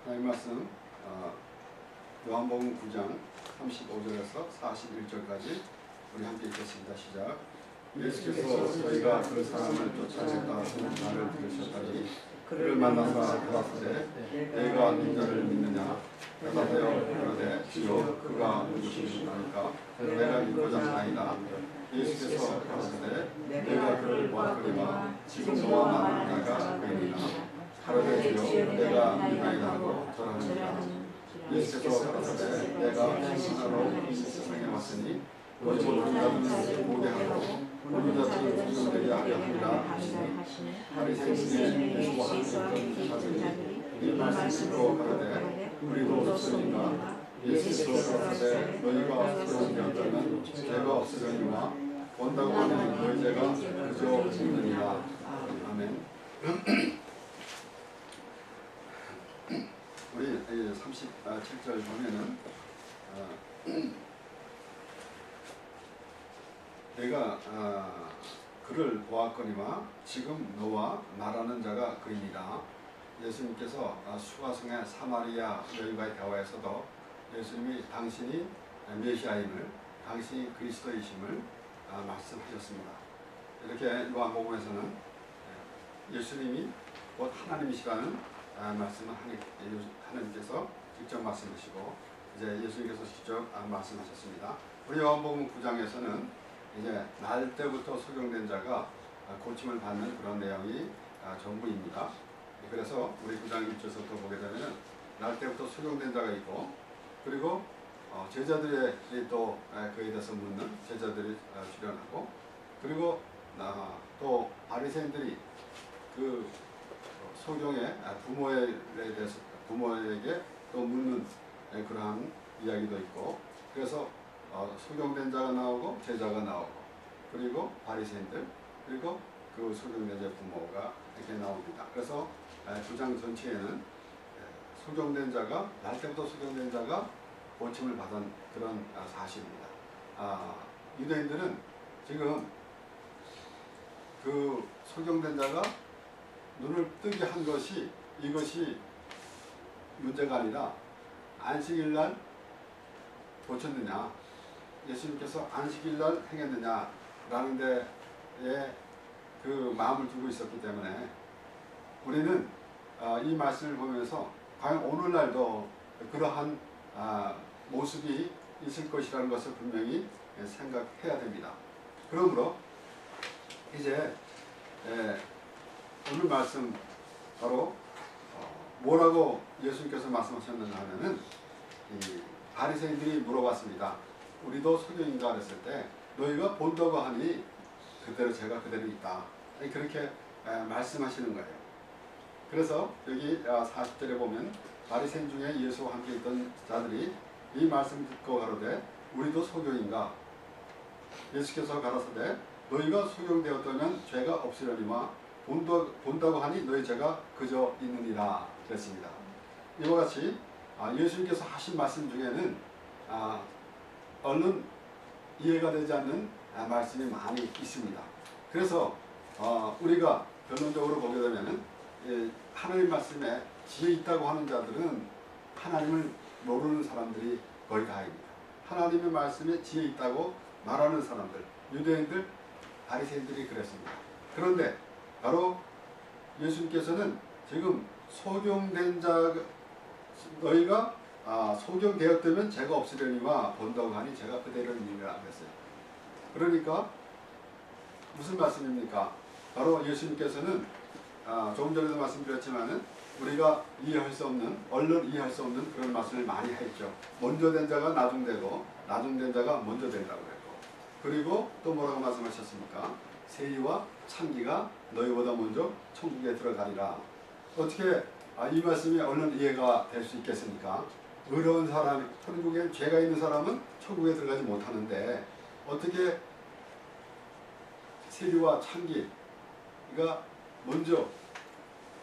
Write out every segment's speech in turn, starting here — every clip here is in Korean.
하나님 말씀 요한복음 9장 35절에서 41절까지 우리 함께 읽겠습니다. 시작. 예수께서 저희가 그 사람을 쫓아냈다 하는 말을 들으셨다니 그를 만나서 가라사대 내가 인자를 믿느냐 대답하여 그러되 주여 그가 누구시니까 내가 믿고자 하나이다. 예수께서 가라사대 내가 그를 보았거니와 지금 너와 만난 자가 그이니라. 가로되 주여 내가 믿나이다 하고 절하느니라. 예수께서 가라사대 내가 신하로 이 세상에 왔으니 오직 모든 자들은 보게 하고 모든 자들은 소경되게 하려 함이라 하시니 바리새인 중에 예수와 함께 있던 자들이 이 말씀 듣고 가라되 우리도 없으니까. 예수께서 가라사대 너희가 소경되었다면 죄가 없으려니와 원다고 하는 너희 죄가 그저 있느니라. 아멘. 우리 37절 보면은 내가 그를 보았거니와 지금 너와 말하는 자가 그이니라. 예수님께서 수가성의 사마리아 여인과의 대화에서도 예수님이 당신이 메시아임을, 당신이 그리스도이심을 말씀하셨습니다. 이렇게 요한복음에서는 예수님이 곧 하나님이시라는 말씀을 하나님께서 직접 말씀하시고 이제 예수님께서 직접 말씀하셨습니다. 우리 요한복음 9장에서는 이제 날 때부터 소경된 자가 고침을 받는 그런 내용이 전부입니다. 그래서 우리 9장 1절부터 보게 되면 날 때부터 소경된 자가 있고, 그리고 제자들이 또 그에 대해서 묻는 제자들이 출연하고, 그리고 또 바리새인들이 그 소경의 부모에게 또 묻는 그러한 이야기도 있고, 그래서 소경된 자가 나오고 제자가 나오고, 그리고 바리새인들, 그리고 그 소경된 자의 부모가 이렇게 나옵니다. 그래서 9장 전체에는 소경된 자가, 날 때부터 소경된 자가 고침을 받은 그런 사실입니다. 유대인들은 지금 그 소경된 자가 눈을 뜨게 한 것이, 이것이 문제가 아니라 안식일날 고쳤느냐, 예수님께서 안식일날 행했느냐라는 데에 그 마음을 두고 있었기 때문에 우리는 이 말씀을 보면서 과연 오늘날도 그러한 모습이 있을 것이라는 것을 분명히 생각해야 됩니다. 그러므로 이제 오늘 말씀 바로 뭐라고 예수님께서 말씀하셨는가 하면은 이 바리새인들이 물어봤습니다. 우리도 소경인가 그랬을 때 너희가 본다고 하니 그대로 제가 그대로 있다. 그렇게 말씀하시는 거예요. 그래서 여기 40절에 보면 바리새인 중에 예수와 함께 있던 자들이 이 말씀 듣고 가로되 우리도 소경인가. 예수께서 가라사대 너희가 소경되었다면 죄가 없으려니와 본다고 하니 너희 죄가 그저 있느니라 그랬습니다. 이와 같이 예수님께서 하신 말씀 중에는 얼른 이해가 되지 않는 말씀이 많이 있습니다. 그래서 우리가 결론적으로 보게 되면 하나님 말씀에 지혜 있다고 하는 자들은 하나님을 모르는 사람들이 거의 다입니다. 하나님의 말씀에 지혜 있다고 말하는 사람들, 유대인들, 바리새인들이 그랬습니다. 그런데 바로 예수님께서는 지금 소경된 자, 너희가 소경되었다면 죄가 없으려니와 본다고 하니 제가 그대로 있느니라 그랬어요. 그러니까 무슨 말씀입니까? 바로 예수님께서는 조금 전에도 말씀드렸지만은 우리가 이해할 수 없는, 얼른 이해할 수 없는 그런 말씀을 많이 했죠. 먼저 된 자가 나중되고 나중된 자가 먼저 된다고 했고, 그리고 또 뭐라고 말씀하셨습니까? 세리와 창기가 너희보다 먼저 천국에 들어가리라. 어떻게 이 말씀이 얼른 이해가 될 수 있겠습니까? 의로운 사람, 천국에 죄가 있는 사람은 천국에 들어가지 못하는데 어떻게 세리와 창기가 먼저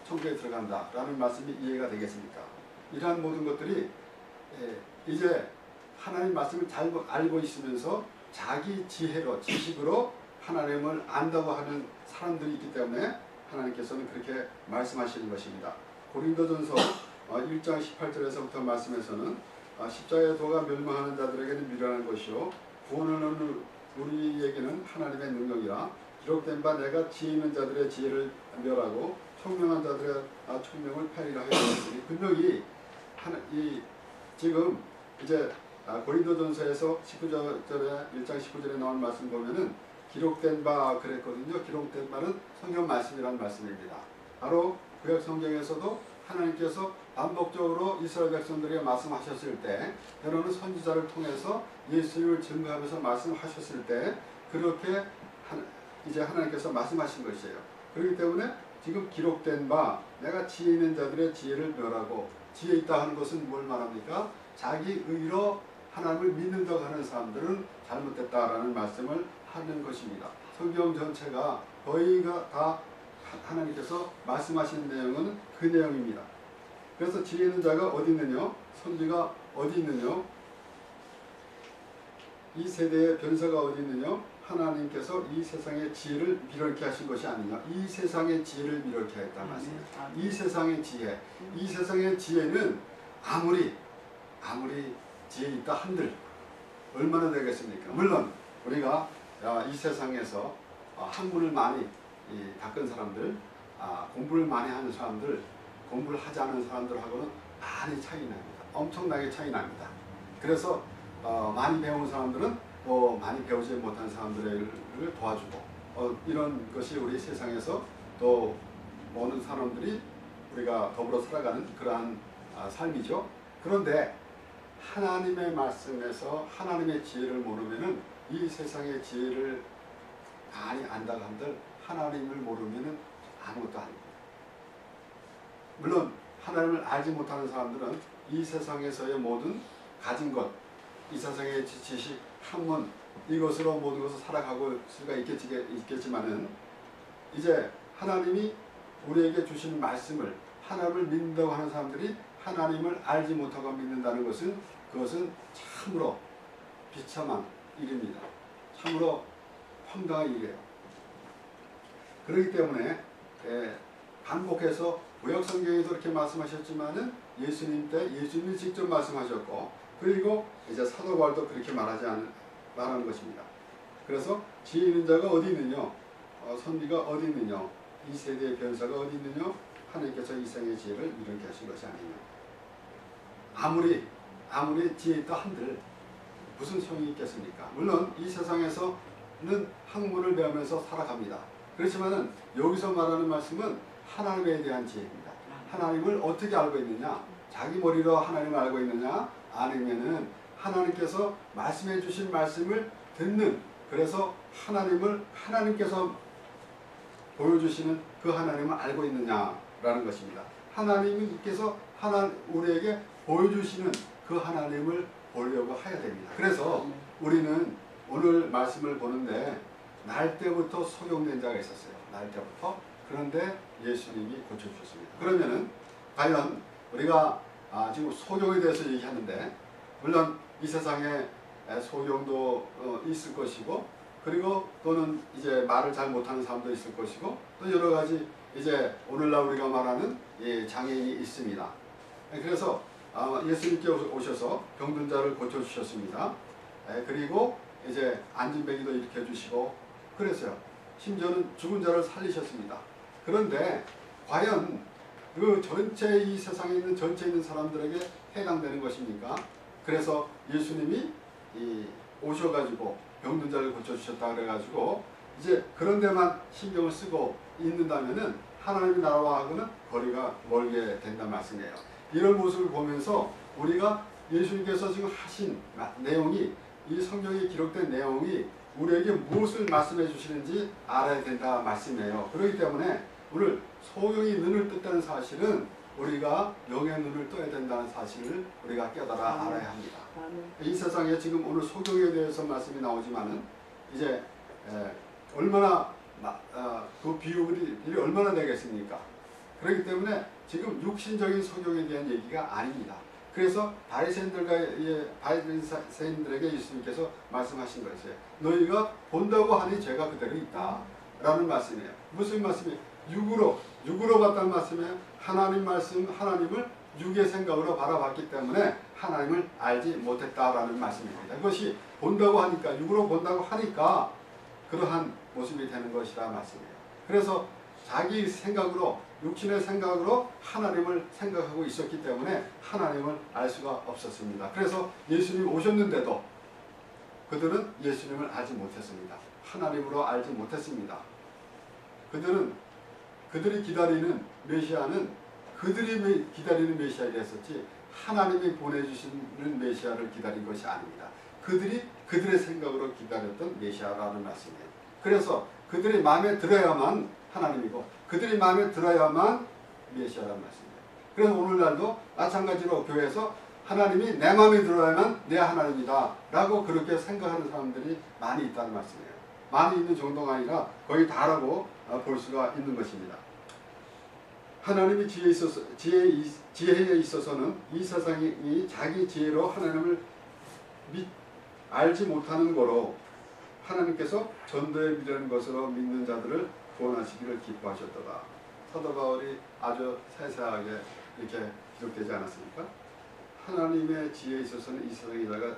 천국에 들어간다라는 말씀이 이해가 되겠습니까? 이러한 모든 것들이 이제 하나님 말씀을 잘 알고 있으면서 자기 지혜로, 지식으로 하나님을 안다고 하는 사람들이 있기 때문에 하나님께서는 그렇게 말씀하시는 것입니다. 고린도전서 1장 18절에서부터 말씀에서는 십자가의 도가 멸망하는 자들에게는 미련한 것이요 구원을 얻는 우리에게는 하나님의 능력이라 기록된 바 내가 지혜 있는 자들의 지혜를 멸하고 총명한 자들의 총명을 폐하리라 하였으니 분명히 지금 이제 고린도전서에서 19절에 1장 19절에 나온 말씀 보면은 기록된 바 그랬거든요. 기록된 바는 성경 말씀이라는 말씀입니다. 바로 구약 성경에서도 하나님께서 반복적으로 이스라엘 백성들에게 말씀하셨을 때 때로는 선지자를 통해서 예수님을 증거하면서 말씀하셨을 때 그렇게 이제 하나님께서 말씀하신 것이에요. 그렇기 때문에 지금 기록된 바 내가 지혜 있는 자들의 지혜를 멸하고 지혜 있다 하는 것은 뭘 말합니까? 자기 의로 하나님을 믿는다고 하는 사람들은 잘못됐다라는 말씀을 하는 것입니다. 성경 전체가 거의가 다 하나님께서 말씀하신 내용은 그 내용입니다. 그래서 지혜 있는 자가 어디 있느냐? 선지가 어디 있느냐? 이 세대의 변사가 어디 있느냐? 하나님께서 이 세상의 지혜를 미련케 하신 것이 아니냐. 이 세상의 지혜를 미련케 했다는 말씀입니다. 이 세상의 지혜. 이 세상의 지혜는 아무리 지혜 있다 한들 얼마나 되겠습니까? 물론 우리가 이 세상에서 학문을 많이 닦은 사람들, 공부를 많이 하는 사람들, 공부를 하지 않은 사람들하고는 많이 차이 납니다. 엄청나게 차이 납니다. 그래서 많이 배운 사람들은 또 많이 배우지 못한 사람들을 도와주고 이런 것이 우리 세상에서 또 모든 사람들이 우리가 더불어 살아가는 그러한 삶이죠. 그런데 하나님의 말씀에서 하나님의 지혜를 모르면은 이 세상의 지혜를 많이 안다고 한들 하나님을 모르면은 아무것도 아닙니다. 물론 하나님을 알지 못하는 사람들은 이 세상에서의 모든 가진 것, 이 세상의 지식, 학문 이것으로 모든 것을 살아가고 수가 있겠지만은 이제 하나님이 우리에게 주신 말씀을 하나님을 믿는다고 하는 사람들이 하나님을 알지 못하고 믿는다는 것은 그것은 참으로 비참한 일입니다. 참으로 황당한 일이에요. 그렇기 때문에 반복해서 구약 성경에도 이렇게 말씀하셨지만은 예수님 때 예수님이 직접 말씀하셨고 그리고 이제 사도 바울도 그렇게 말하는 것입니다. 그래서 지혜 있는 자가 어디 있느냐? 선비가 어디 있느냐? 이 세대의 변사가 어디 있느냐? 하나님께서 이 세상의 지혜를 이렇게 하신 것이 아니냐. 아무리 지혜 있다 한들 무슨 소용이 있겠습니까? 물론 이 세상에서는 학문을 배우면서 살아갑니다. 그렇지만은 여기서 말하는 말씀은 하나님에 대한 지혜입니다. 하나님을 어떻게 알고 있느냐? 자기 머리로 하나님을 알고 있느냐? 아니면은 하나님께서 말씀해 주신 말씀을 듣는 그래서 하나님께서 보여주시는 그 하나님을 알고 있느냐라는 것입니다. 하나님께서 우리에게 보여주시는 그 하나님을 보려고 해야 됩니다. 그래서 우리는 오늘 말씀을 보는데 날 때부터 소용된 자가 있었어요. 날 때부터. 그런데 예수님이 고쳐주셨습니다. 그러면은 과연 우리가 지금 소용에 대해서 얘기하는데 물론 이 세상에 소용도 있을 것이고 그리고 또는 이제 말을 잘 못하는 사람도 있을 것이고 또 여러 가지 이제 오늘날 우리가 말하는 장애인이 있습니다. 그래서 예수님께 오셔서 병든 자를 고쳐주셨습니다. 그리고 이제 안진뱅이도 일으켜 주시고 그랬어요. 심지어는 죽은 자를 살리셨습니다. 그런데 과연 그 전체 이 세상에 있는 전체 있는 사람들에게 해당되는 것입니까? 그래서 예수님이 오셔가지고 병든 자를 고쳐주셨다 그래가지고 이제 그런 데만 신경을 쓰고 있는다면은 하나님의 나라와는 거리가 멀게 된다는 말씀이에요. 이런 모습을 보면서 우리가 예수님께서 지금 하신 내용이 이 성경에 기록된 내용이 우리에게 무엇을 말씀해 주시는지 알아야 된다 말씀이에요. 그렇기 때문에 오늘 소경이 눈을 떴다는 사실은 우리가 영의 눈을 떠야 된다는 사실을 우리가 깨달아 알아야 합니다. 이 세상에 지금 오늘 소경에 대해서 말씀이 나오지만은 이제 얼마나 그 비율이 얼마나 되겠습니까? 그렇기 때문에 지금 육신적인 소경에 대한 얘기가 아닙니다. 그래서 바리새인들에게 예수님께서 말씀하신 것이에요. 너희가 본다고 하니 죄가 그대로 있다 라는 말씀이에요. 무슨 말씀이에요? 육으로 봤다는 말씀이에요. 하나님 말씀, 하나님을 육의 생각으로 바라봤기 때문에 하나님을 알지 못했다라는 말씀입니다. 그것이 본다고 하니까, 육으로 본다고 하니까 그러한 모습이 되는 것이라 말씀이에요. 그래서 자기 생각으로, 육신의 생각으로 하나님을 생각하고 있었기 때문에 하나님을 알 수가 없었습니다. 그래서 예수님이 오셨는데도 그들은 예수님을 알지 못했습니다. 하나님으로 알지 못했습니다. 그들이 기다리는 메시아는 그들이 기다리는 메시아가 됐었지 하나님이 보내주시는 메시아를 기다린 것이 아닙니다. 그들이 그들의 생각으로 기다렸던 메시아라는 말씀이에요. 그래서 그들이 마음에 들어야만 하나님이고 그들이 마음에 들어야만 메시아라는 말씀이에요. 그래서 오늘날도 마찬가지로 교회에서 하나님이 내 마음에 들어야만 내 하나님이다 라고 그렇게 생각하는 사람들이 많이 있다는 말씀이에요. 많이 있는 정도가 아니라 거의 다라고 볼 수가 있는 것입니다. 하나님의 지혜에 있어서는 이 세상이 자기 지혜로 하나님을 알지 못하는 거로 하나님께서 전도에 미련한 것으로 믿는 자들을 구원하시기를 기뻐하셨도다. 사도 바울이 아주 세세하게 이렇게 기록되지 않았습니까? 하나님의 지혜에 있어서는 이 세상에다가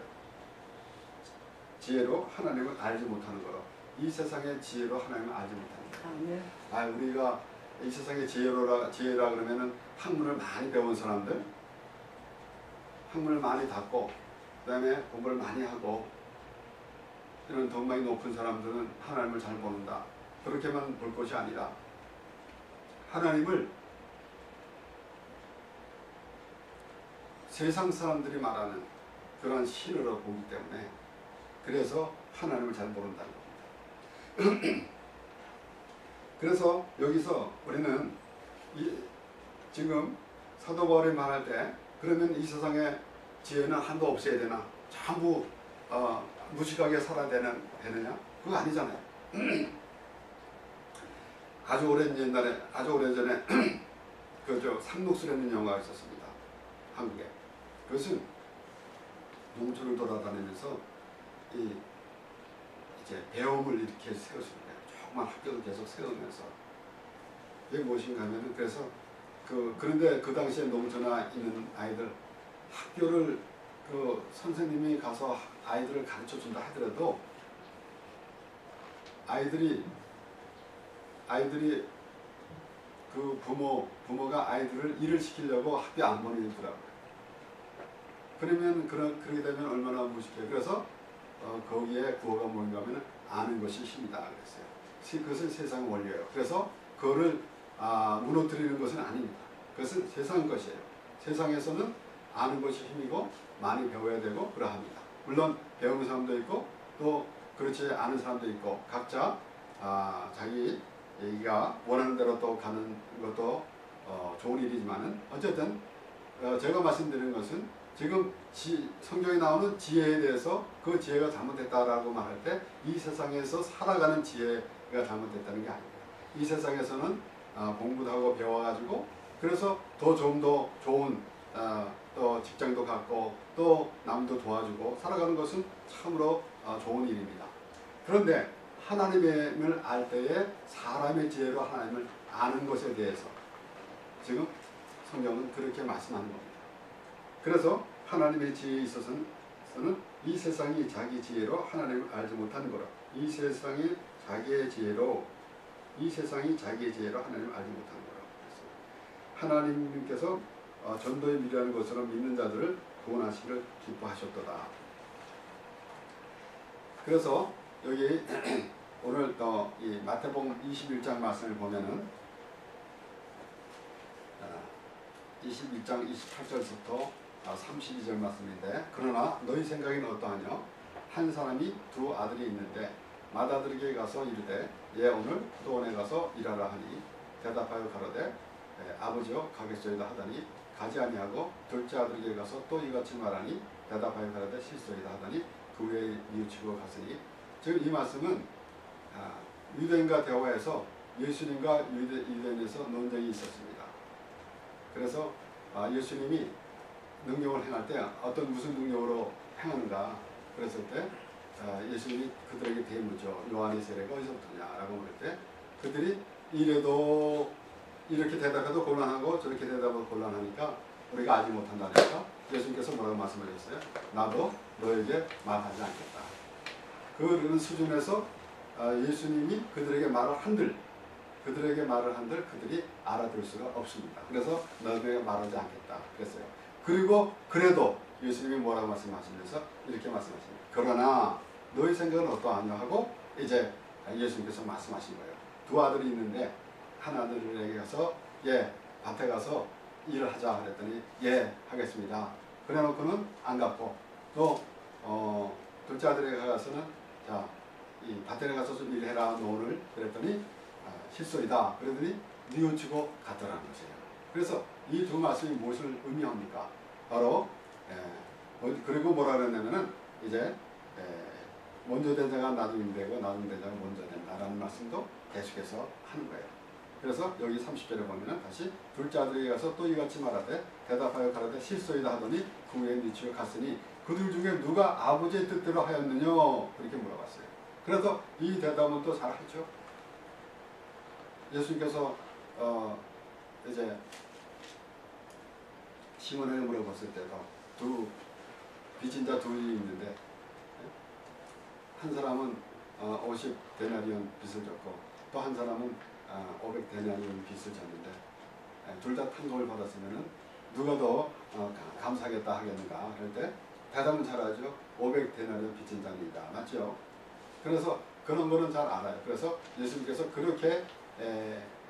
지혜로 하나님을 알지 못하는 거로, 이 세상의 지혜로 하나님을 알지 못합니다. 우리가 이 세상의 지혜라 그러면은 학문을 많이 배운 사람들, 학문을 많이 닫고 그다음에 공부를 많이 하고 이런 덕망이 높은 사람들은 하나님을 잘 모른다. 그렇게만 볼 것이 아니라 하나님을 세상 사람들이 말하는 그런 신으로 보기 때문에 그래서 하나님을 잘 모른다는 겁니다. 그래서 여기서 우리는 지금 사도 바울이 말할 때 그러면 이 세상의 지혜는 한도 없어야 되나? 전부 무식하게 살아야 되느냐? 그거 아니잖아요. 아주 오래전에 상록수라는 영화가 있었습니다. 한국에. 그것은 농촌을 돌아다니면서 이제 배움을 이렇게 세웠습니다. 정말 학교도 계속 세우면서. 이게 무엇인가 하면은 그래서 그런데 그 당시에 농촌에 있는 아이들 학교를 선생님이 가서 아이들을 가르쳐 준다 하더라도 아이들이 그 부모가 아이들을 일을 시키려고 학교 안 보내더라고요. 그러면 그렇게 되면 얼마나 무식해요. 그래서 거기에 구호가 뭔가 하면 아는 것이 힘이다 그랬어요. 그것은 세상 원리예요. 그래서 그거를 무너뜨리는 것은 아닙니다. 그것은 세상 것이에요. 세상에서는 아는 것이 힘이고 많이 배워야 되고 그러합니다. 물론 배우는 사람도 있고 또 그렇지 않은 사람도 있고 각자 자기가 원하는 대로 또 가는 것도 좋은 일이지만은 어쨌든 제가 말씀드리는 것은 지금 성경에 나오는 지혜에 대해서 그 지혜가 잘못됐다라고 말할 때 이 세상에서 살아가는 지혜가 잘못됐다는 게 아닙니다. 이 세상에서는 공부도 하고 배워가지고 그래서 좀 더 좋은 또 직장도 갖고 또 남도 도와주고 살아가는 것은 참으로 좋은 일입니다. 그런데 하나님을 알 때에 사람의 지혜로 하나님을 아는 것에 대해서 지금 성경은 그렇게 말씀하는 겁니다. 그래서 하나님의 지혜에 있어서는 이 세상이 자기 지혜로 하나님을 알지 못하는 거라. 이 세상이 자기의 지혜로 하나님을 알지 못하는 거라. 하나님께서 전도에 미련한 것으로 믿는 자들을 구원하시기를 기뻐하셨도다. 그래서 여기 오늘 또 이 마태복음 21장 말씀을 보면은 21장 28절부터 32절 말씀인데 그러나 너희 생각에는 어떠하냐? 한 사람이 두 아들이 있는데 맏아들에게 가서 이르되 얘 오늘 포도원에 가서 일하라 하니 대답하여 가로되 아버지여 가겠소이다 하더니 가지 아니하고 둘째 아들에게 가서 또 이같이 말하니 대답하여 가로되 실소이다 하더니 그 후에 뉘우치고 갔으니 지금 이 말씀은 유대인과 대화에서 예수님과 유대인에서 논쟁이 있었습니다. 그래서 예수님이 능력을 행할 때 무슨 능력으로 행하는가 그랬을 때 예수님이 그들에게 대묻죠. 요한의 세례가 어디서부터냐라고 물을 때 그들이 이래도 이렇게 대답해도 곤란하고 저렇게 대답해도 곤란하니까 우리가 알지 못한다니까 예수님께서 뭐라고 말씀하셨어요? 나도 너에게 말하지 않겠다. 그런 수준에서 예수님이 그들에게 말을 한들 그들이 알아들을 수가 없습니다. 그래서 너에게 말하지 않겠다 그랬어요. 그리고 그래도 예수님이 뭐라고 말씀하시면서 이렇게 말씀하십니다. 그러나 너희 생각은 어떠하냐 하고 이제 예수님께서 말씀하신 거예요. 두 아들이 있는데 한 아들에게 가서 밭에 가서 일을 하자 그랬더니 하겠습니다. 그래 놓고는 안 갔고 또 둘째 아들에게 가서는 이 밭에 가서 좀 일해라 오늘 그랬더니 실소이다 그러더니 뉘우치고 갔더라는 것이에요. 그래서 이 두 말씀이 무엇을 의미합니까? 바로 그리고 뭐라 그랬냐면은 이제 먼저 된 자가 나중에 되고 나중에 된 자가 먼저 된다라는 말씀도 계속해서 하는 거예요. 그래서 여기 30절에 보면은 다시 둘째 아들에게 가서 또 이같이 말하되 대답하여 가라되 실소이다 하더니 그 후에 뉘우치고 갔으니 그들 중에 누가 아버지의 뜻대로 하였느냐 그렇게 물어봤어요. 그래서 이 대답은 또 잘 하죠. 예수님께서 이제 시몬에게 물어봤을 때도 빚진 자 둘이 있는데 한 사람은 50데나리온 빚을 졌고 또 한 사람은 500데나리온 빚을 졌는데 둘 다 탕감을 받았으면은 누가 더 감사하겠다 하겠는가 그럴 때 대답은 잘하죠. 500데나리온 빚진 자입니다. 맞죠? 그래서 그런 거는 잘 알아요. 그래서 예수님께서 그렇게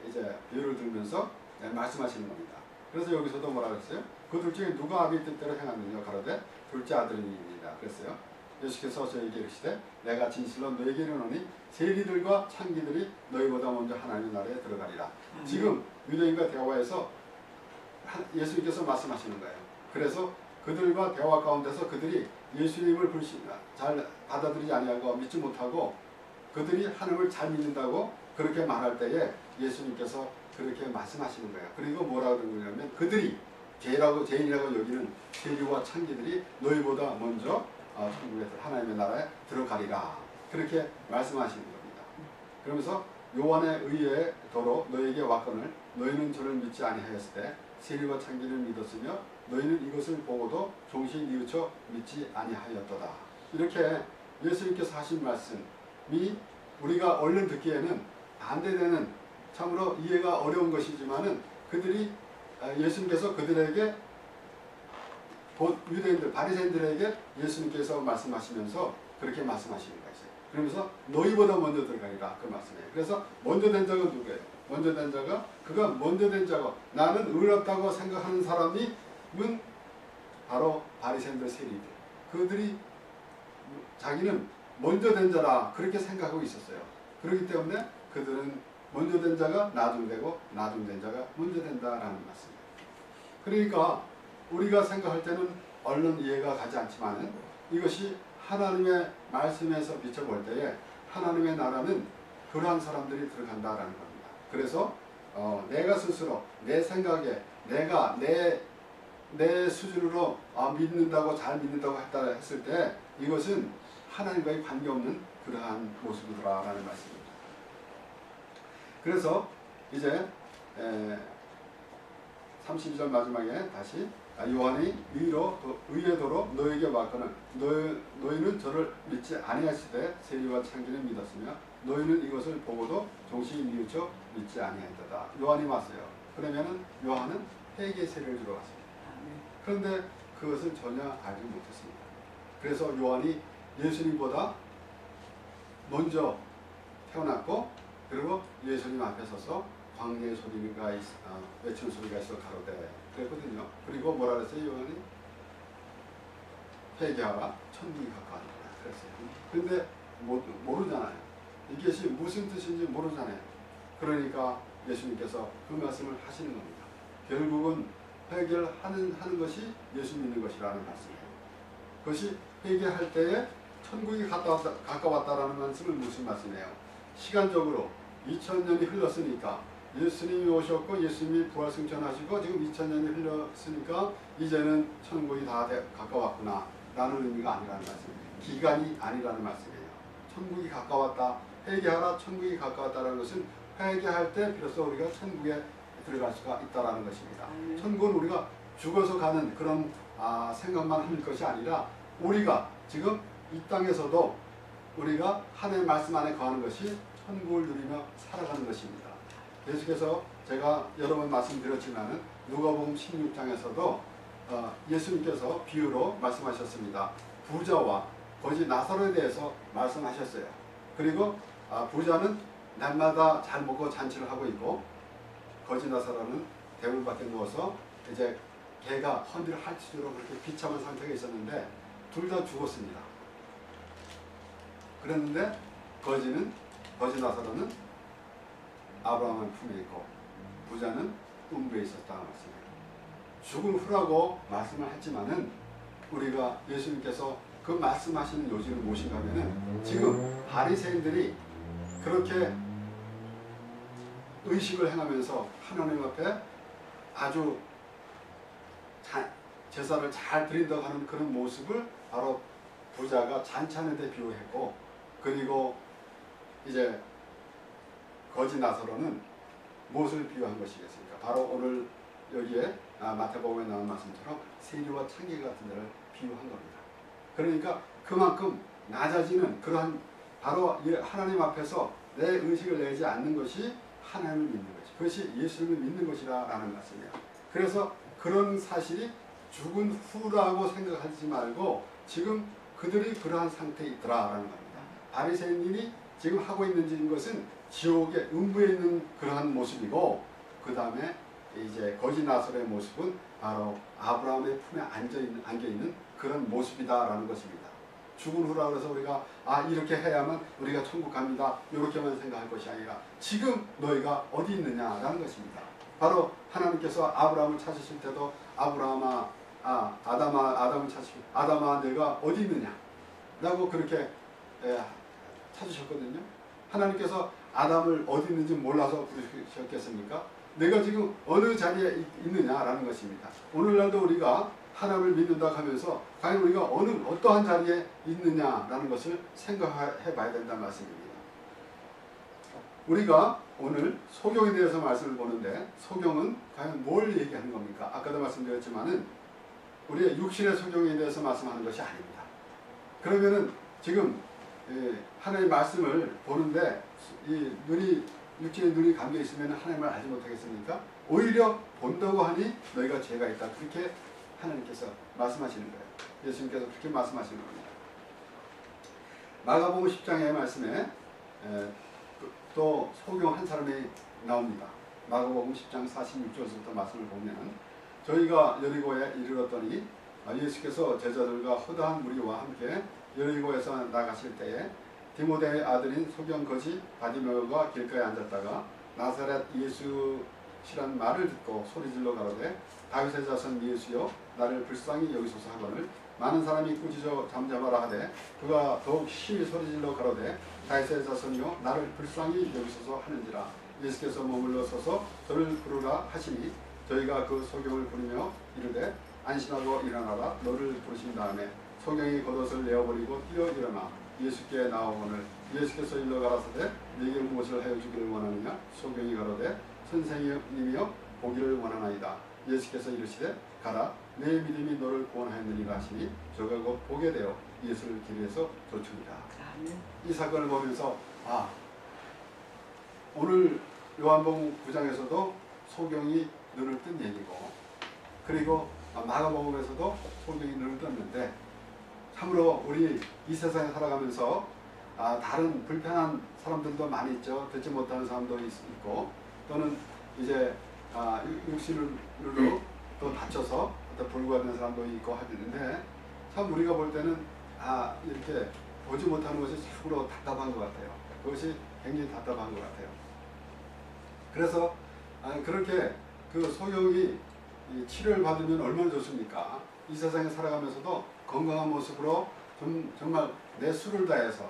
이제 비유를 들면서 말씀하시는 겁니다. 그래서 여기서도 뭐라 그랬어요? 그 둘 중에 누가 아비 뜻대로 행하느냐 가로되 둘째 아들입니다. 그랬어요. 예수께서 저에게 이르시되 내가 진실로 너에게 이르노니 세리들과 창기들이 너희보다 먼저 하나님의 나라에 들어가리라. 지금 유대인과 대화에서 예수님께서 말씀하시는 거예요. 그래서 그들과 대화 가운데서 그들이 예수님을 잘 받아들이지 아니하고 믿지 못하고 그들이 하나님을 잘 믿는다고 그렇게 말할 때에 예수님께서 그렇게 말씀하시는 거예요. 그리고 뭐라고 그러냐면 그들이 죄인이라고 여기는 세리와 창기들이 너희보다 먼저 천국에 하나님의 나라에 들어가리라. 그렇게 말씀하시는 겁니다. 그러면서 요한의 의에 도로 너에게 왔거늘 너희는 저를 믿지 아니하였을 때 세리와 창기를 믿었으며 너희는 이것을 보고도 종시 뉘우쳐 믿지 아니하였도다. 이렇게 예수님께서 하신 말씀이 우리가 얼른 듣기에는 반대되는 참으로 이해가 어려운 것이지만은 그들이 예수님께서 그들에게 유대인들 바리새인들에게 예수님께서 말씀하시면서 그렇게 말씀하시는 것이에요. 그러면서 너희보다 먼저 들어가리라 그 말씀이에요. 그래서 먼저 된 자가 누구예요? 먼저 된 자가 그가 먼저 된 자가 나는 의롭다고 생각하는 사람이 바로 바리새인들 세리들. 그들이 자기는 먼저 된 자라 그렇게 생각하고 있었어요. 그렇기 때문에 그들은 먼저 된 자가 나중되고 나중된 자가 먼저 된다라는 말씀이에요. 그러니까 우리가 생각할 때는 얼른 이해가 가지 않지만은 이것이 하나님의 말씀에서 비춰볼 때에 하나님의 나라는 그러한 사람들이 들어간다라는 겁니다. 그래서 내가 스스로 내 생각에 내가 내 수준으로 믿는다고 잘 믿는다고 했을 때 이것은 하나님과의 관계없는 그러한 모습이더라라는 말씀입니다. 그래서 이제 32절 마지막에 다시 요한이 의의 도로 너에게 왔거늘 너희는 저를 믿지 아니하실 때 세리와 창기를 믿었으며 너희는 이것을 보고도 종시 뉘우쳐 믿지 아니하였다. 요한이 왔어요. 그러면은 요한은 회개 세례를 주러 갔습니다. 그런데 그것을 전혀 알지 못했습니다. 그래서 요한이 예수님보다 먼저 태어났고 그리고 예수님 앞에 서서 광야의 소리가 외치는 소리가 있어 가로되 그랬거든요. 그리고 뭐라 그랬어요? 요한이 회개하라 천국이 가까웠다 그랬어요. 근데 모르잖아요. 이것이 무슨 뜻인지 모르잖아요. 그러니까 예수님께서 그 말씀을 하시는 겁니다. 결국은 회개를 하는 것이 예수 믿는 것이라는 말씀이에요. 그것이 회개할 때에 천국이 가까웠다라는 말씀은 무슨 말씀이에요? 시간적으로 2000년이 흘렀으니까 예수님이 오셨고 예수님이 부활승천하시고 지금 2000년이 흘렀으니까 이제는 천국이 다 가까웠구나 라는 의미가 아니라는 말씀이에요. 기간이 아니라는 말씀이에요. 천국이 가까웠다. 회개하라 천국이 가까웠다라는 것은 회개할 때 비로소 우리가 천국에 들어갈 수가 있다라는 것입니다. 천국은 우리가 죽어서 가는 그런 생각만 할 것이 아니라 우리가 지금 이 땅에서도 우리가 하나님의 말씀 안에 거하는 것이 천국을 누리며 살아가는 것입니다. 계속해서 제가 여러 번 말씀드렸지만은 누가복음 16장에서도 예수님께서 비유로 말씀하셨습니다. 부자와 거지 나사로에 대해서 말씀하셨어요. 그리고 부자는 날마다 잘 먹고 잔치를 하고 있고 거지 나사로는 대문 밖에 누워서 이제 개가 헌비를 핥히도록 그렇게 비참한 상태가 있었는데 둘 다 죽었습니다. 그랬는데 거지 나사로는 아브라함의 품에 있고 부자는 음부에 있었다는 말씀이에요. 죽은 후라고 말씀을 했지만은 우리가 예수님께서 그 말씀하시는 요지를 무엇인가 하면은 지금 바리새인들이 그렇게 의식을 행하면서 하나님 앞에 아주 제사를 잘 드린다고 하는 그런 모습을 바로 부자가 잔치하는 데 비유했고, 그리고 이제 거지 나사로는 무엇을 비유한 것이겠습니까? 바로 오늘 여기에 마태복음에 나온 말씀처럼 세리와 창기 같은 데를 비유한 겁니다. 그러니까 그만큼 낮아지는 그러한 바로 하나님 앞에서 내 의식을 내지 않는 것이 하나님을 믿는 것이, 그것이 예수님을 믿는 것이라는 말씀이에요. 그래서 그런 사실이 죽은 후라고 생각하지 말고 지금 그들이 그러한 상태에 있더라라는 겁니다. 바리새인들이 지금 하고 있는 것은 지옥의 음부에 있는 그러한 모습이고, 그 다음에 이제 거지 나사로의 모습은 바로 아브라함의 품에 안겨있는 그런 모습이다라는 것입니다. 죽은 후라 그래서 우리가 이렇게 해야만 우리가 천국 갑니다, 이렇게만 생각할 것이 아니라 지금 너희가 어디 있느냐라는 것입니다. 바로 하나님께서 아브라함을 찾으실 때도 아담을 찾으시고 아담아 내가 어디 있느냐 라고 그렇게 찾으셨거든요. 하나님께서 아담을 어디 있는지 몰라서 부르셨겠습니까? 내가 지금 어느 자리에 있느냐라는 것입니다. 오늘날도 우리가 하나님을 믿는다 하면서 과연 우리가 어떠한 자리에 있느냐라는 것을 생각해 봐야 된다는 말씀입니다. 우리가 오늘 소경에 대해서 말씀을 보는데, 소경은 과연 뭘 얘기하는 겁니까? 아까도 말씀드렸지만은 우리의 육신의 소경에 대해서 말씀하는 것이 아닙니다. 그러면은 지금 하나님의 말씀을 보는데 이 육신의 눈이 감겨 있으면 하나님을 알지 못하겠습니까? 오히려 본다고 하니 너희가 죄가 있다, 그렇게 하나님께서 말씀하시는 거예요. 예수님께서 그렇게 말씀하시는 겁니다. 마가복음 10장의 말씀에 또 소경 한 사람이 나옵니다. 마가복음 10장 46절부터 말씀을 보면, 저희가 여리고에 이르렀더니 예수께서 제자들과 허다한 무리와 함께 여리고에서 나가실 때에 디모데의 아들인 소경 거지 바디메오가 길가에 앉았다가 나사렛 예수시란 말을 듣고 소리질러 가로되 다윗의 자손 예수여 나를 불쌍히 여기소서 하거늘 많은 사람이 꾸짖어 잠잠하라 하되 그가 더욱 심히 소리질러 가로되 다윗의 자손이여 나를 불쌍히 여기소서 하는지라. 예수께서 머물러 서서 저를 부르라 하시니 저희가 그 소경을 부르며 이르되 안심하고 일어나라. 너를 부르신 다음에 소경이 겉옷을 내어버리고 뛰어 일어나 예수께 나오거늘 예수께서 일러 가라사대 네게 무엇을 하여 주기를 원하느냐. 소경이 가로되 선생님이여 보기를 원하나이다. 예수께서 이르시되 가라 내 믿음이 너를 구원하였느니라 하시니 저가 곧 보게 되어 예수를 길에서 쫓으니라. 이 사건을 보면서 오늘 요한복음 9장에서도 소경이 눈을 뜬 얘기고, 그리고 마가복음에서도 소경이 눈을 떴는데, 참으로 우리 이 세상에 살아가면서 다른 불편한 사람들도 많이 있죠. 듣지 못하는 사람도 있고, 또는 이제 육신으로 또 다쳐서 또 불구하는 사람도 있고 하는데, 참 우리가 볼 때는 이렇게 보지 못하는 것이 참으로 답답한 것 같아요. 그것이 굉장히 답답한 것 같아요. 그래서 그렇게 그 소경이 치료를 받으면 얼마나 좋습니까? 이 세상에 살아가면서도 건강한 모습으로 정말 내 수를 다해서,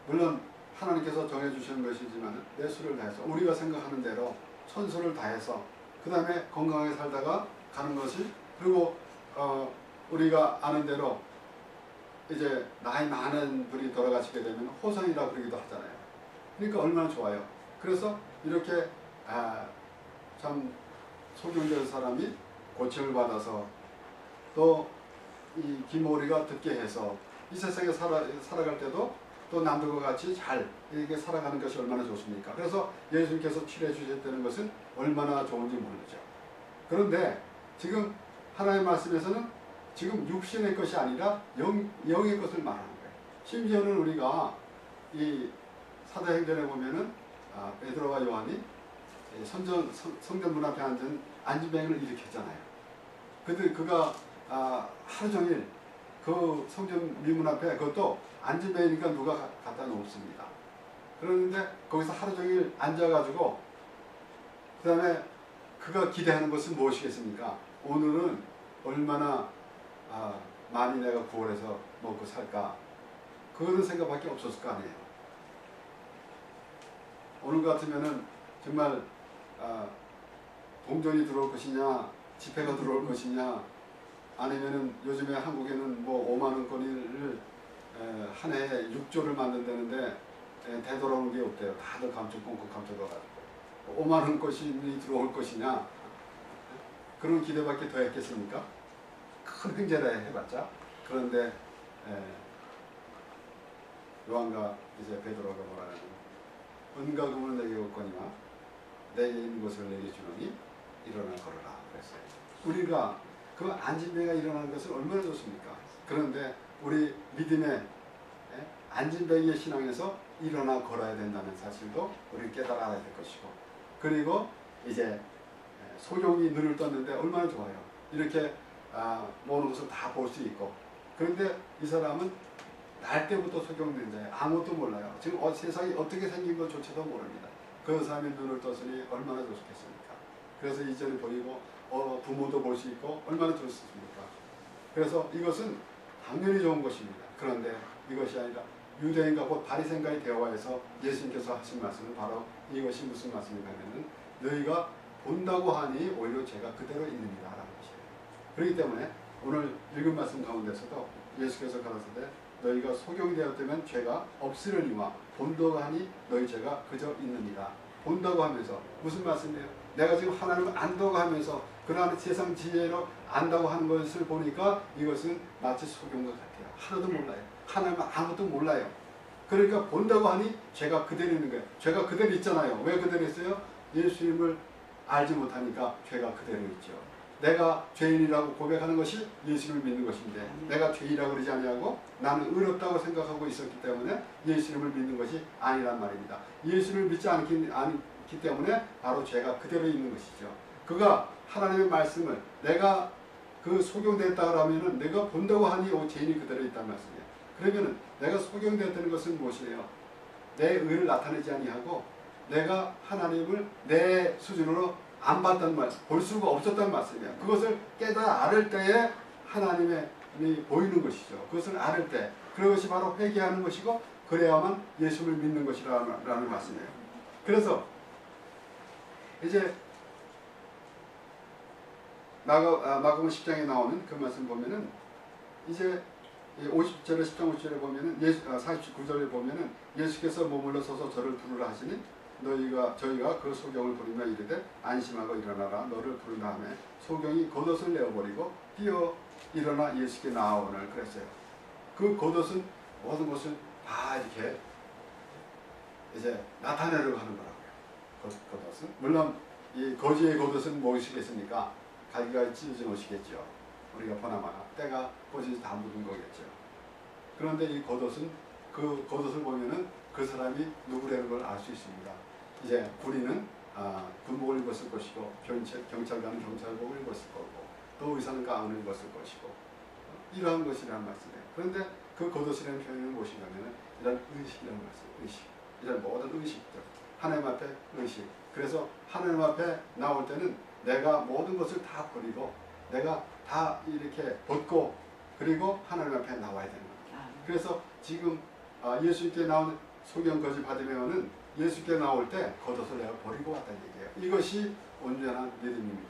물론 하나님께서 정해주시는 것이지만 내 수를 다해서 우리가 생각하는 대로 천수를 다해서 그 다음에 건강하게 살다가 가는 것이, 그리고 우리가 아는 대로 이제 나이 많은 분이 돌아가시게 되면 호선이라고 그러기도 하잖아요. 그러니까 얼마나 좋아요. 그래서 이렇게 참 소경된 사람이 고침을 받아서 또 이 기모리가 듣게 해서 이 세상에 살아갈 때도 또 남들과 같이 잘 이렇게 살아가는 것이 얼마나 좋습니까? 그래서 예수님께서 치료해 주셨다는 것은 얼마나 좋은지 모르죠. 그런데 지금 하나님의 말씀에서는 지금 육신의 것이 아니라 영의 것을 말하는 거예요. 심지어는 우리가 이 사도행전에 보면은 베드로와 요한이 성전 문 앞에 앉은 안진뱅이를 일으켰잖아요. 그가 하루 종일 그 성전 미문 앞에, 그것도 안진뱅이니까 누가 갖다 놓습니다. 그러는데 거기서 하루 종일 앉아가지고 그 다음에 그가 기대하는 것은 무엇이겠습니까? 오늘은 얼마나 많이 내가 구원해서 먹고 살까? 그거는 생각밖에 없었을 거 아니에요. 오늘 같으면은 정말 동전이 들어올 것이냐, 지폐가 들어올 것이냐, 아니면은 요즘에 한국에는 뭐 5만 원권을 한 해에 6조를 만든다는데 되돌아오는 게 없대요. 다들 감춰 꽁꽁 감춰둬가지고 5만 원권이 들어올 것이냐, 그런 기대밖에 더 했겠습니까? 큰 횡재라 해봤자. 그런데 요한과 이제 베드로가 뭐라 하냐면 은과 금을 내게 얻거니와 내게 있는 것을 내게 주노니 일어나 걸어라 그랬어요. 우리가 그 안진뱅이가 일어나는 것은 얼마나 좋습니까? 그런데 우리 믿음의 안진뱅이의 신앙에서 일어나 걸어야 된다는 사실도 우리 깨달아야 될 것이고, 그리고 이제 소경이 눈을 떴는데 얼마나 좋아요. 이렇게 모든 것을 다 볼 수 있고. 그런데 이 사람은 날 때부터 소경된 자예요. 아무것도 몰라요. 지금 세상이 어떻게 생긴 것조차도 모릅니다. 그 사람이 눈을 떴으니 얼마나 좋겠습니까? 그래서 이전에 보이고 부모도 볼 수 있고 얼마나 좋습니까? 그래서 이것은 당연히 좋은 것입니다. 그런데 이것이 아니라 유대인과 곧 바리새인과의 대화에서 예수님께서 하신 말씀은 바로 이것이 무슨 말씀인가 하면은 너희가 본다고 하니 오히려 죄가 그대로 있느니라 라는 것이에요. 그렇기 때문에 오늘 읽은 말씀 가운데서도 예수께서 가라사대 너희가 소경되었다면 죄가 없으려니와 본다고 하니 너희 죄가 그저 있느니라. 본다고 하면서 무슨 말씀이에요? 내가 지금 하나님을 안다고 하면서 그러한 세상 지혜로 안다고 하는 것을 보니까 이것은 마치 소경과 같아요. 하나도 몰라요. 하나님은 아무것도 몰라요. 그러니까 본다고 하니 죄가 그대로 있는 거예요. 죄가 그대로 있잖아요. 왜 그대로 있어요? 예수님을 알지 못하니까 죄가 그대로 있죠. 내가 죄인이라고 고백하는 것이 예수님을 믿는 것인데 내가 죄인이라고 그러지 아니하고 나는 의롭다고 생각하고 있었기 때문에 예수님을 믿는 것이 아니란 말입니다. 예수를 믿지 않기 때문에 바로 죄가 그대로 있는 것이죠. 그가 하나님의 말씀을 내가 그 소경됐다 그러면은 내가 본다고 하니 죄인이 그대로 있단 말씀이에요. 그러면은 내가 소경됐다는 것은 무엇이에요? 내 의를 나타내지 아니하고 내가 하나님을 내 수준으로 안 봤단 말, 볼 수가 없었단 말씀이에요. 그것을 깨달아 알을 때에 하나님의 보이는 것이죠. 그것을 알을 때 그것이 바로 회개하는 것이고 그래야만 예수를 믿는 것이라는 말씀이에요. 그래서 이제 마가복음 10장에 나오는 그 말씀 보면은 이제 50절에 10장 50절에 보면은 49절에 보면은 예수께서 머물러 서서 저를 부르라 하시니 저희가 그 소경을 부르며 이르되 안심하고 일어나라 너를 부른 다음에 소경이 겉옷을 내어버리고 뛰어 일어나 예수께 나아오늘 그랬어요. 그 겉옷은 모든 것을 다 이렇게 이제 나타내려고 하는 거라고요. 겉옷은 물론 이 거지의 겉옷은 무엇이겠습니까? 갈기가 찢어진 옷이겠죠. 우리가 보나마나 때가 거짓이 다 묻은 거겠죠. 그런데 이 겉옷은 그 겉옷을 보면은 그 사람이 누구라는 걸 알 수 있습니다. 이제 군인은 군복을 입었을 것이고 경찰관은 경찰복을 입었을 거고 또 의사는 가운을 입었을 것이고 이러한 것이라는 말씀이에요. 그런데 그 겉옷이라는 표현은 무엇인가 하면 이런 의식이라는 말씀, 의식. 이런 모든 의식들, 하나님 앞에 의식. 그래서 하나님 앞에 나올 때는 내가 모든 것을 다 버리고 내가 다 이렇게 벗고 그리고 하나님 앞에 나와야 되는 겁니다. 그래서 지금 예수님께 나온 소경 거지 받으면은 예수께 나올 때 겉옷을 내가 버리고 왔다는 얘기예요. 이것이 온전한 믿음입니다.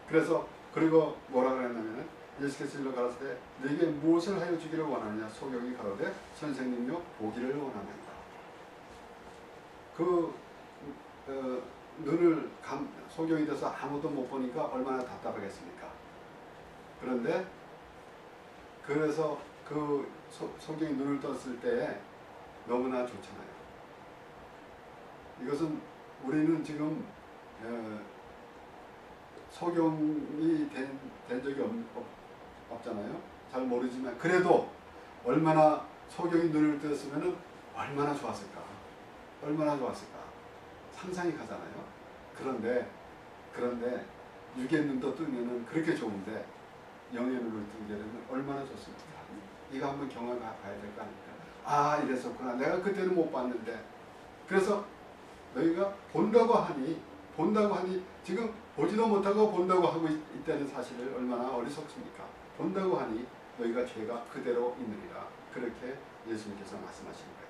그래서 그리고 뭐라 그랬냐면은 예수께서 일러 가라사대 너에게 무엇을 하여 주기를 원하느냐 소경이 가로되 선생님요 보기를 원하나이다. 눈을 소경이 돼서 아무도 못 보니까 얼마나 답답하겠습니까? 그런데 그래서 그 소경이 눈을 떴을 때 너무나 좋잖아요. 이것은 우리는 지금 소경이 된 적이 없잖아요. 잘 모르지만 그래도 얼마나 소경이 눈을 떴으면 얼마나 좋았을까. 얼마나 좋았을까. 상상이 가잖아요. 그런데 육의 눈도 뜨면은 그렇게 좋은데 영의 눈을 뜨게 되면 얼마나 좋습니까? 이거 한번 경험해 봐야 될 거 아닙니까? 아, 이랬었구나. 내가 그때는 못 봤는데. 그래서 너희가 본다고 하니 지금 보지도 못하고 본다고 하고 있다는 사실을 얼마나 어리석습니까? 본다고 하니 너희가 죄가 그대로 있느니라. 그렇게 예수님께서 말씀하시는 거예요.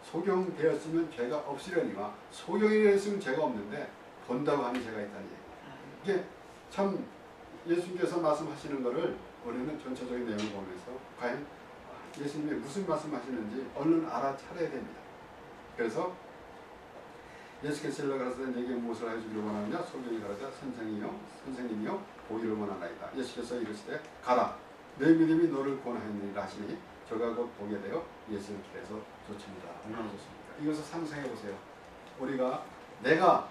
소경되었으면 죄가 없으려니와 소경이 되었으면 죄가 없는데 본다고 하니 죄가 있다는 얘기예요. 이게 참 예수님께서 말씀하시는 것을 우리는 전체적인 내용을 보면서 과연 예수님이 무슨 말씀하시는지 얼른 알아차려야 됩니다. 그래서 예수께서 일러가라사 내게 무엇을 해주기를 원하느냐? 소경이 가라사 선생님이요 보기를 원하나이다. 예수께서 이르시되 가라 내 믿음이 너를 구원하였느니라 하시니 저가 곧 보게 되어 예수의 길에서 좋습니다. 얼마나 좋습니까? 이것을 상상해 보세요. 우리가 내가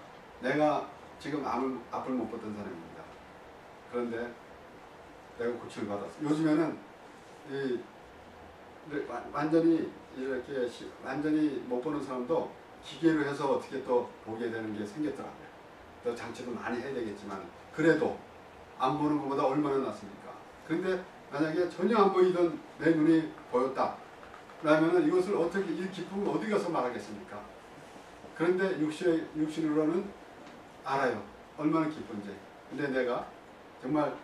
지금 앞을 못 보던 사람입니다. 그런데 내가 고침을 받았어. 요즘에는 완전히 이렇게 완전히 못 보는 사람도 기계로 해서 어떻게 또 보게 되는 게 생겼더라고요. 또 장치도 많이 해야 되겠지만 그래도 안 보는 것보다 얼마나 낫습니까? 그런데 만약에 전혀 안 보이던 내 눈이 보였다. 그러면 이것을 어떻게 이 기쁨을 어디 가서 말하겠습니까? 그런데 육신으로는 알아요. 얼마나 기쁜지. 근데 내가 정말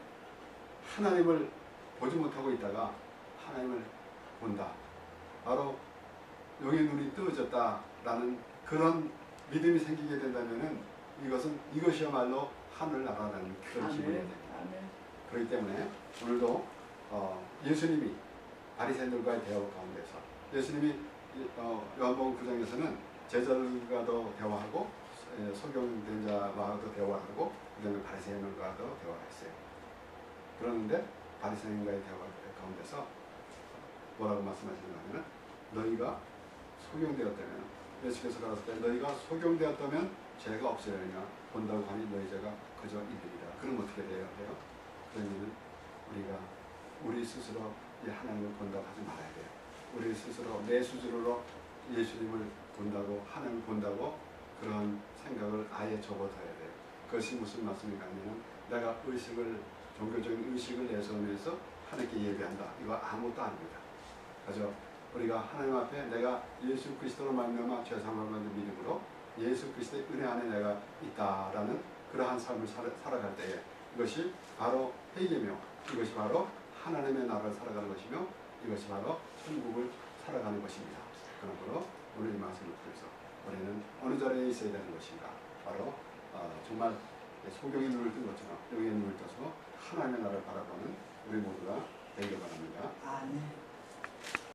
하나님을 보지 못하고 있다가 하나님을 본다. 바로 영의 눈이 뜨어졌다라는 그런 믿음이 생기게 된다면은 이것이야말로 하늘나라라는 그런 기분이 됩니다. 그렇기 때문에 오늘도 예수님이 바리새인들과의 대화 가운데서 예수님이 요한복음 9장에서는 제자들과도 대화하고 소경된 자와도 대화하고 그다음에 바리새인들과도 대화했어요. 그러는데 바리새인과의 대화 가운데서 뭐라고 말씀하시는가 하면 너희가 소경되었다면 예수께서 가라사대 너희가 소경되었다면 죄가 없으려니와 본다고 하니 너희 죄가 그저 이들이라. 그럼 어떻게 돼요? 그러면 우리가 우리 스스로 하나님을 본다고 하지 말아야 돼요. 우리 스스로 내 스스로로 예수님을 본다고 하나님을 본다고 그런 생각을 아예 접어둬야 돼요. 그것이 무슨 말씀인가 하면 내가 종교적인 의식을 내세우면서 하나님께 예배한다. 이거 아무것도 아닙니다. 그죠? 우리가 하나님 앞에 내가 예수 그리스도로 말미암아 죄사함을 받는 믿음으로 예수 그리스도의 은혜 안에 내가 있다라는 그러한 삶을 살아갈 때에 이것이 바로 회개며 이것이 바로 하나님의 나라를 살아가는 것이며 이것이 바로 천국을 살아가는 것입니다. 그러므로 오늘 이 말씀을 통해서 우리는 어느 자리에 있어야 되는 것인가? 바로 정말 소경의 눈을 뜬 것처럼 영의 눈을 떠서 하나님의 나라를 바라보는 우리 모두가 되길 바랍니다. 아멘.